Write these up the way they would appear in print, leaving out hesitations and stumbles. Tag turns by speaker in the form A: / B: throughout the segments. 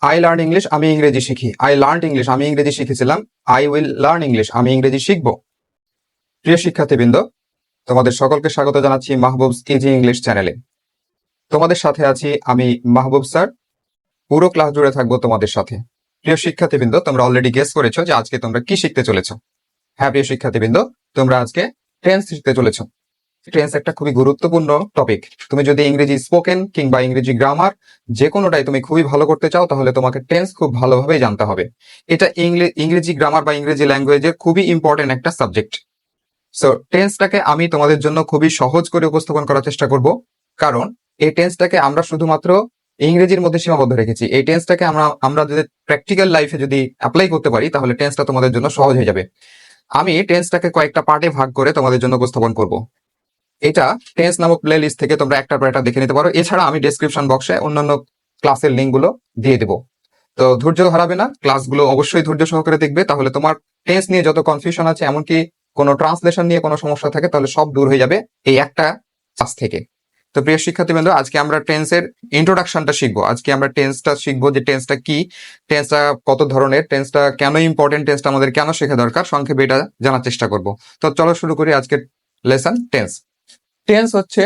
A: I learn English, আমি ইংরেজি শিখি। আই লার্ন ইংলিশ, আমি ইংরেজি শিখেছিলাম। আই উইল লার্ন ইংলিশ, আমি ইংরেজি শিখব। প্রিয় শিক্ষার্থীবৃন্দ, তোমাদের সকলকে স্বাগত জানাচ্ছি মাহবুবস ইজি ইংলিশ চ্যানেলে। তোমাদের সাথে আছি আমি মাহবুব স্যার। পুরো ক্লাস জুড়ে থাকবো তোমাদের সাথে। প্রিয় শিক্ষার্থীবৃন্দ, তোমরা অলরেডি গেস করেছো যে আজকে তোমরা কি শিখতে চলেছো। হ্যাঁ প্রিয় শিক্ষার্থীবৃন্দ, তোমরা আজকে টেন্স শিখতে চলেছো। টেন্স একটা খুবই গুরুত্বপূর্ণ টপিক। তুমি যদি ইংরেজি স্পোকেন কিংবা ইংরেজি গ্রামার যে কোনোটাই তুমি খুবই ভালো করতে চাও, তাহলে তোমাকে টেন্স খুব ভালোভাবেই জানতে হবে। এটা ইংরেজি গ্রামার বা ইংরেজি ল্যাঙ্গুয়েজের খুবই ইম্পর্টেন্ট একটা সাবজেক্ট। সো টেন্সটাকে আমি তোমাদের জন্য খুবই সহজ করে উপস্থাপন করার চেষ্টা করব, কারণ এই টেন্সটাকে আমরা শুধুমাত্র ইংরেজির মধ্যে সীমাবদ্ধ রেখেছি। এই টেন্সটাকে আমরা যদি প্র্যাকটিক্যাল লাইফে যদি অ্যাপ্লাই করতে পারি, তাহলে টেন্সটা তোমাদের জন্য সহজ হয়ে যাবে। আমি টেন্সটাকে কয়েকটা পার্টে ভাগ করে তোমাদের জন্য উপস্থাপন করব। এটা টেন্স নামক প্লে লিস্ট থেকে তোমরা একটার পর একটা দেখে নিতে পারো। এছাড়া আমি ডেসক্রিপশন বক্সে অন্যান্য ক্লাসের লিঙ্কগুলো দিয়ে দেবো। তো ধৈর্য হারাবে না, ক্লাসগুলো অবশ্যই ধৈর্য সহকারে দেখবে। তাহলে তোমার টেন্স নিয়ে যত কনফিউশন আছে, এমনকি কোনো ট্রান্সলেশন নিয়ে কোনো সমস্যা থাকে, তাহলে সব দূর হয়ে যাবে এই একটা ক্লাস থেকে। তো প্রিয় শিক্ষার্থীবৃন্দ, আজকে আমরা টেন্সের ইন্ট্রোডাকশনটা শিখবো। আজকে আমরা টেন্সটা শিখবো যে টেন্সটা কি, টেন্সটা কত ধরনের, টেন্সটা কেন ইম্পর্টেন্ট, টেন্সটা আমাদের কেন শেখা দরকার, সংক্ষেপে এটা জানার চেষ্টা করব। তো চলো শুরু করি আজকের লেসন। টেন্স টেন্স হচ্ছে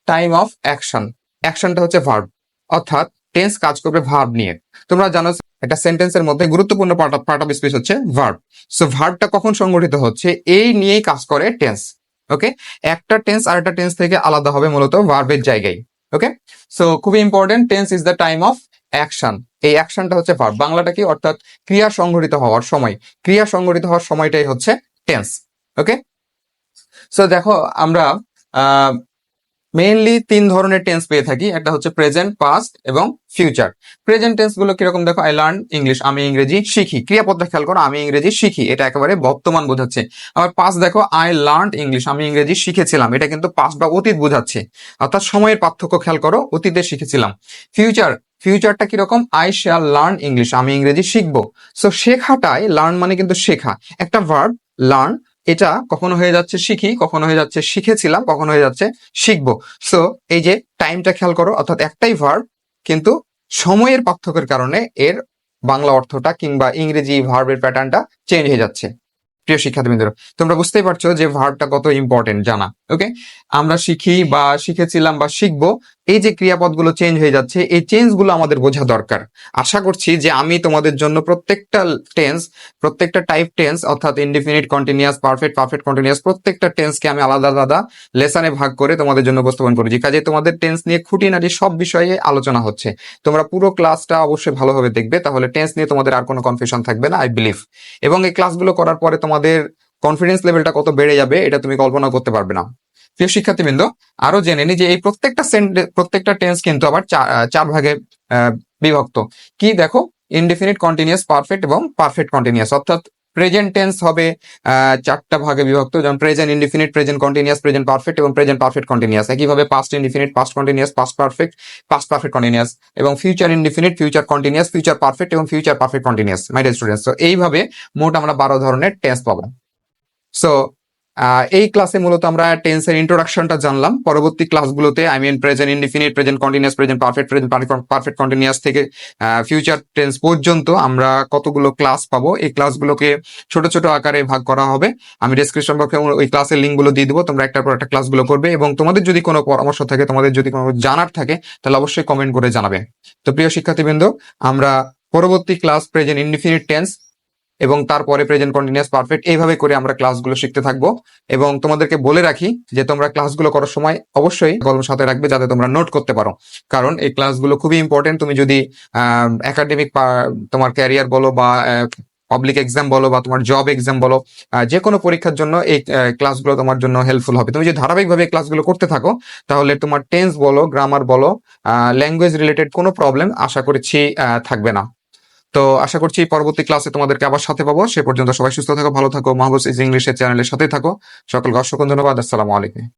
A: টাইম অফ অ্যাকশন। অ্যাকশনটা হচ্ছে ভার্ব, অর্থাৎ টেন্স কাজ করবে ভার্ব নিয়ে। তোমরা জানো একটা সেন্টেন্সের মধ্যে গুরুত্বপূর্ণ পার্ট অফ স্পিচ হচ্ছে ভার্ব। সো ভার্বটা কখন সংগঠিত হচ্ছে, এই নিয়েই কাজ করে টেন্স। ওকে, একটা টেন্স আর একটা টেন্স থেকে আলাদা হবে মূলত ভার্বের জায়গায়। ওকে, সো খুবই important, tense is the time of action. এই অ্যাকশনটা হচ্ছে ভার্ব, বাংলাটা কি, অর্থাৎ ক্রিয়া সংগঠিত হওয়ার সময়। ক্রিয়া সংগঠিত হওয়ার সময়টাই হচ্ছে টেন্স। ওকে, সো দেখো আমরা মেইনলি 3 ধরনের টেন্স পেয়ে থাকি। একটা হচ্ছে প্রেজেন্ট, পাস্ট এবং ফিউচার। প্রেজেন্ট টেন্স গুলো কিরকম দেখো, আই লার্ন ইংলিশ, আমি ইংরেজি শিখি। ক্রিয়াপদটা খেয়াল করো, আমি ইংরেজি শিখি, এটা একেবারে বর্তমান বোঝাচ্ছে। আবার পাস্ট দেখো, আই লার্ন ইংলিশ, আমি ইংরেজি শিখেছিলাম, এটা কিন্তু পাস্ট বা অতীত বোঝাচ্ছে, অর্থাৎ সময়ের পার্থক্য খেয়াল করো, অতীতে শিখেছিলাম। ফিউচার, ফিউচারটা কিরকম, আই শ্যাল লার্ন ইংলিশ, আমি ইংরেজি শিখবো। সো শেখাটাই, লার্ন মানে কিন্তু শেখা, একটা ভার্ব লার্ন, এটা কখনো হয়ে যাচ্ছে শিখি, কখনো হয়ে যাচ্ছে শিখেছিলাম, কখনো হয়ে যাচ্ছে শিখবো। সো এই যে টাইমটা খেয়াল করো, অর্থাৎ একটাই ভার্ব, কিন্তু সময়ের পার্থক্যের কারণে এর বাংলা অর্থটা কিংবা ইংরেজি ভার্বের প্যাটার্নটা চেঞ্জ হয়ে যাচ্ছে। প্রিয় শিক্ষার্থীবৃন্দ, তোমরা বুঝতেই পারছো যে ভার্বটা কত ইম্পর্টেন্ট জানা। ওকে, আমরা শিখি বা শিখেছিলাম বা শিখবো, এই যে ক্রিয়াপদগুলো চেঞ্জ হয়ে যাচ্ছে, এই চেঞ্জগুলো আমাদের বোঝা দরকার। আশা করছি যে আমি তোমাদের জন্য প্রত্যেকটা টেন্স, প্রত্যেকটা টাইপ টেন্স, অর্থাৎ indefinite, continuous, perfect, perfect continuous, প্রত্যেকটা টেন্সকে আমি আলাদা আলাদা লেসনে ভাগ করে তোমাদের জন্য উপস্থাপন করেছি। কাজে তোমাদের টেন্স নিয়ে খুঁটিনাটি সব বিষয়ে আলোচনা হচ্ছে। তোমরা পুরো ক্লাসটা অবশ্যই ভালোভাবে দেখবে, তাহলে টেন্স নিয়ে তোমাদের আর কোনো কনফিউশন থাকবে না, আই বিলিভ। এবং এই ক্লাসগুলো করার পরে তোমাদের কনফিডেন্স লেভেলটা কত বেড়ে যাবে, এটা তুমি কল্পনা করতে পারবে না। প্রিয় শিক্ষার্থীবৃন্দ, আরো জেনে নি যে এই প্রত্যেকটা টেন্স কিন্তু আবার চার ভাগে বিভক্ত। কি দেখো, ইনডিফিনিট, কন্টিনিউয়াস, পারফেক্ট এবং পারফেক্ট কন্টিনিউয়াস। অর্থাৎ প্রেজেন্ট টেন্স হবে 4টা ভাগে বিভক্ত, যেমন present indefinite, present continuous, present perfect এবং প্রেজেন্ট পারফেক্ট কন্টিনিউয়াস। একইভাবে past indefinite, past continuous, past perfect, past perfect continuous, এবং future indefinite, future continuous, future perfect এবং future perfect continuous. My dear students, তো এইভাবে মোট আমরা 12 ধরনের টেন্স পাবো। সো এই ক্লাসে মূলত আমরা টেন্সের ইন্ট্রোডাকশনটা জানলাম। পরবর্তী ক্লাসগুলোতে present indefinite, present continuous, present perfect continuous থেকে ফিউচার টেন্স পর্যন্ত আমরা কতগুলো ক্লাস পাবো, এই ক্লাসগুলোকে ছোট ছোট আকারে ভাগ করা হবে। আমি ডেসক্রিপশন বক্সে ওই ক্লাসের লিঙ্কগুলো দিয়ে দেবো, তোমরা একটার পর একটা ক্লাসগুলো করবে। এবং তোমাদের যদি কোনো পরামর্শ থাকে, তোমাদের যদি কোনো জানার থাকে, তাহলে অবশ্যই কমেন্ট করে জানাবে। তো প্রিয় শিক্ষার্থীবৃন্দ, আমরা পরবর্তী ক্লাস প্রেজেন্ট ইনডিফিনিট টেন্স এবং তারপরে প্রেজেন্ট কন্টিনিউয়াস, পারফেক্ট, এইভাবে করে আমরা ক্লাসগুলো শিখতে থাকবো। এবং তোমাদেরকে বলে রাখি যে তোমরা ক্লাসগুলো করার সময় অবশ্যই কলম সাথে রাখবে, যাতে তোমরা নোট করতে পারো, কারণ এই ক্লাসগুলো খুবই ইম্পর্টেন্ট। তুমি যদি একাডেমিক তোমার ক্যারিয়ার বলো বা পাবলিক এক্সাম বলো বা তোমার জব এক্সাম বলো, যে কোনো পরীক্ষার জন্য এই ক্লাসগুলো তোমার জন্য হেল্পফুল হবে। তুমি যদি ধারাবাহিকভাবে এই ক্লাসগুলো করতে থাকো, তাহলে তোমার টেন্স বলো, গ্রামার বলো, ল্যাঙ্গুয়েজ রিলেটেড কোনো প্রবলেম আশা করছি থাকবে না। তো আশা করছি পরবর্তী ক্লাসে তোমাদেরকে আবার সাথে পাবো। সে পর্যন্ত সবাই সুস্থ থাকো, ভালো থাকো, মাহবুবস ইজি ইংলিশের চ্যানেলের সাথেই থাকো। সকলকে অসংখ্য ধন্যবাদ। আসসালামু আলাইকুম।